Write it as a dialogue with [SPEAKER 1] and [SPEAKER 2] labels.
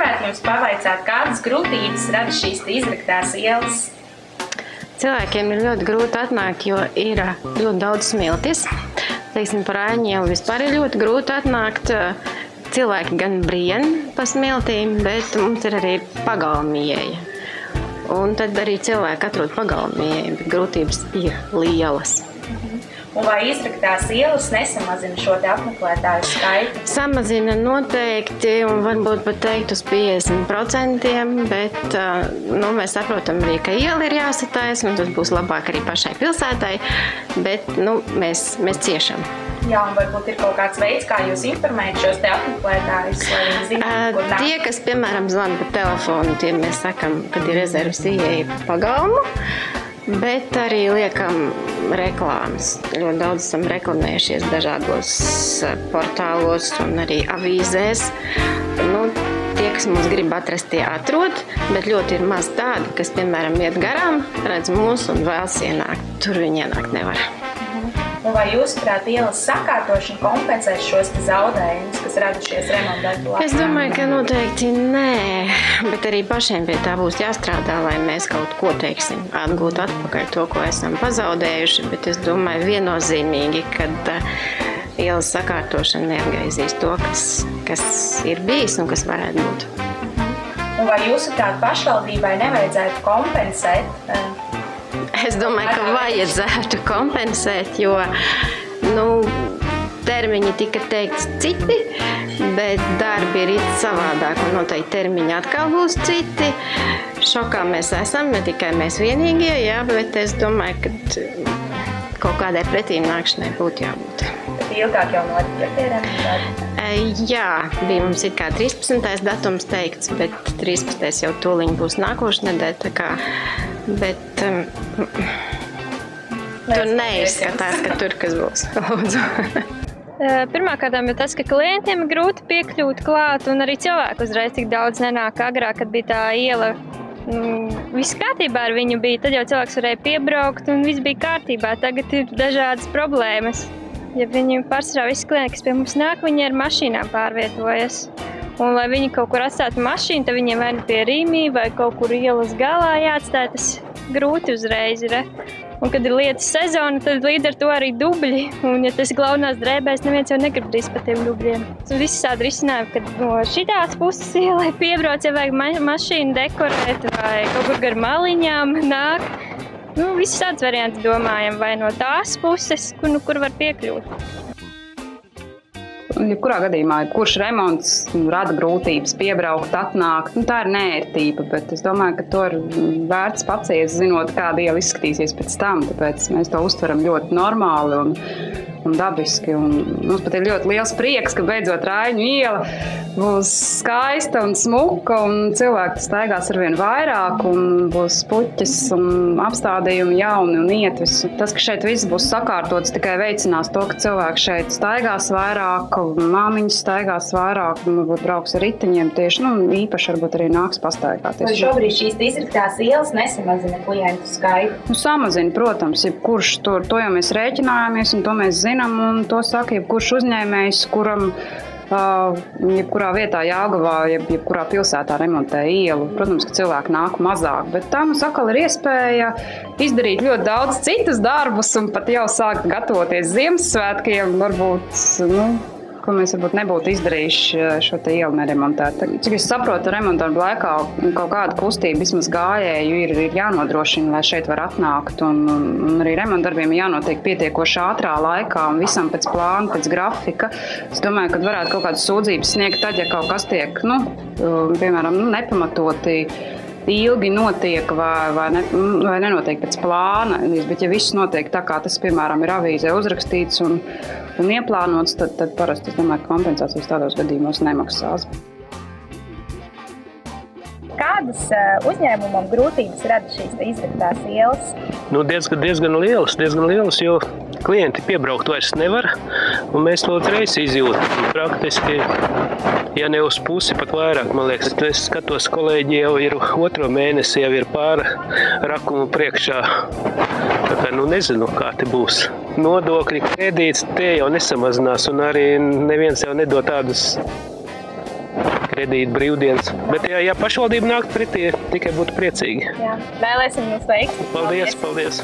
[SPEAKER 1] gribētu jums pavaicāt, kādas grūtības rada šīs izraktās ielas?
[SPEAKER 2] Cilvēkiem ir ļoti grūti atnākt, jo ir ļoti daudz smiltis. Teiksim, par Aiņu ielu vispār ir ļoti grūti atnākt. Cilvēki gan brien pa smiltīm, bet mums ir arī pagalmieja. Un tad arī cilvēki atrod pagalmieja, bet grūtības ir lielas.
[SPEAKER 1] Un vai izraktās ielas nesamazina šo te apmeklētāju skaitu?
[SPEAKER 2] Samazina noteikti, un varbūt pat teikt uz 50%, bet mēs saprotam arī, ka iela ir jāsatais, un tas būs labāk arī pašai pilsētai, bet mēs ciešam.
[SPEAKER 1] Jā, un varbūt ir kaut kāds veids, kā jūs informējat šos te apmeklētājus, lai viņi zina, kur nāk?
[SPEAKER 2] Tie, kas, piemēram, zvana pa telefonu, tiem mēs sakam, kad ir rezervas ieeja pa pagalmu, bet arī liekam reklāmas. Ļoti daudz esam reklamējušies dažādos portālos un arī avīzēs. Tie, kas mums grib atrast, tie atrod, bet ļoti ir maz tādi, kas, piemēram, iet garām, redz mūs un vēlas ienākt. Tur viņi ienākt nevar.
[SPEAKER 1] Un vai jūsuprāt, ielas sakārtošana kompensēs šos zaudējumus, kas radušies remontdarbu laikā?
[SPEAKER 2] Es domāju, ka noteikti nē, bet arī pašiem pie tā būs jāstrādā, lai mēs kaut ko, teiksim, atgūtu atpakaļ to, ko esam pazaudējuši, bet es domāju viennozīmīgi, ka ielas sakārtošana neatgriezīs to, kas ir bijis un kas varētu būt.
[SPEAKER 1] Un vai jūsuprāt, pašvaldībai nevajadzētu kompensēt?
[SPEAKER 2] Es domāju, ka vajadzētu kompensēt, jo termiņi tika teikts citi, bet darbi ir savādāk un noteikti termiņi atkal būs citi. Šokā mēs esam, ne tikai mēs vienīgie, jā, bet es domāju, ka kaut kādai pretīmnākšanai būtu jābūt.
[SPEAKER 1] Tad ilgāk jau notika tie remontdarbi?
[SPEAKER 2] Jā, bija mums ir kā 13. datums teikts, bet 13. jau tūliņ būs nākoša nedēļa, tā kā, bet tur neizskatās, ka tur kas būs. Lūdzu.
[SPEAKER 3] Pirmkārtām ir tas, ka klientiem ir grūti piekļūt klāt, un arī cilvēku uzreiz tik daudz nenāk. Agrāk, kad bija tā iela, viss kārtībā ar viņu bija, tad jau cilvēks varēja piebraukt un viss bija kārtībā. Tagad ir dažādas problēmas. Ja viņi pārsvarā visi klienti, kas pie mums nāk, viņi ar mašīnām pārvietojas. Un, lai viņi kaut kur atstātu mašīnu, tad viņiem vai nu pie Rīmī vai kaut kur ielas galā jāatstāj, tas grūti uzreiz ir. Un, kad ir lietas sezona, tad līdz ar to arī dubļi. Un, ja tas ir galvenās drēbēs, neviens jau negrib drīz pa tiem dubļiem. Visi tādi risinājumi, kad no šitās puses ielai piebrauc, ja vajag mašīnu dekorēt vai kaut kur gar maliņām nāk. Visi tāds variants domājam, vai no tās puses, kur var piekļūt.
[SPEAKER 4] Jebkurā gadījumā, kurš remonts rada grūtības, piebraukt, atnākt, tā ir neērtība, bet es domāju, ka to ir vērts paciets, zinot, kāda iela izskatīsies pēc tam, tāpēc mēs to uztveram ļoti normāli un dabiski. Un mums pat ir ļoti liels prieks, ka beidzot Raiņu iela būs skaista un smuka, un cilvēki staigās arvien vairāk, un būs puķis un apstādījumi jauni un ietves. Tas, ka šeit viss būs sakārtots, tikai veicinās to, ka cilvēki šeit staigās vairāk, māmiņas staigās vairāk, un varbūt brauks ar riteņiem tieši, īpaši varbūt arī nāks pastaigāties.
[SPEAKER 1] Vai šobrīd šīs izraktās ielas nesamazina klientu skaitu?
[SPEAKER 4] Samazina, protams, jebkurš to jau mēs rēķinājāmies, un to mēs zinām, un to saka jebkurš uzņēmējs, kuram jebkurā vietā Jelgavā, jebkurā pilsētā remontē ielu. Protams, ka cilvēki nāk mazāk, bet tā mums atkal ir iespēja izdarīt ļoti daudz citus darbus un pat jau sākt gatavoties Ziemassvētkiem, varbūt, ko mēs varbūt nebūtu izdarījuši šo te ielu neremontēt. Cik es saprotu, remontdarbu laikā kaut kāda kustība vismaz gājēju ir jānodrošina, lai šeit var atnākt, un arī remontdarbiem ir jānotiek pietiekoši ātrā laikā un visam pēc plāna, pēc grafika. Es domāju, ka varētu kaut kādas sūdzības sniegt tad, ja kaut kas tiek, piemēram, nepamatoti ilgi notiek vai nenotiek pēc plāna, bet ja viss notiek tā, kā tas, piemēram, ir avīzē uzrakstīts un ieplānots, tad parasti, es domāju, ka kompensācijas tādos gadījumos nemaksās.
[SPEAKER 1] Kādas uzņēmumam grūtības rada šīs izraktās ielas?
[SPEAKER 5] Diezgan lielas, jo klienti piebraukt vairs nevar, un mēs to uzreiz izjūtam. Praktiski, ja ne uz pusi, pat vairāk, man liekas. Es skatos, kolēģi jau ir 2. mēnesi, jau ir pāri rakumu priekšā. Tā kā, nezinu, kā te būs. Nodokļi, kredīts, tie jau nesamazinās, un arī neviens jau nedod tādus kredīta brīvdienas. Bet ja pašvaldība nākt pretī, tikai būtu priecīgi.
[SPEAKER 1] Jā. Vēlēsim jums veiksmi.
[SPEAKER 5] Paldies!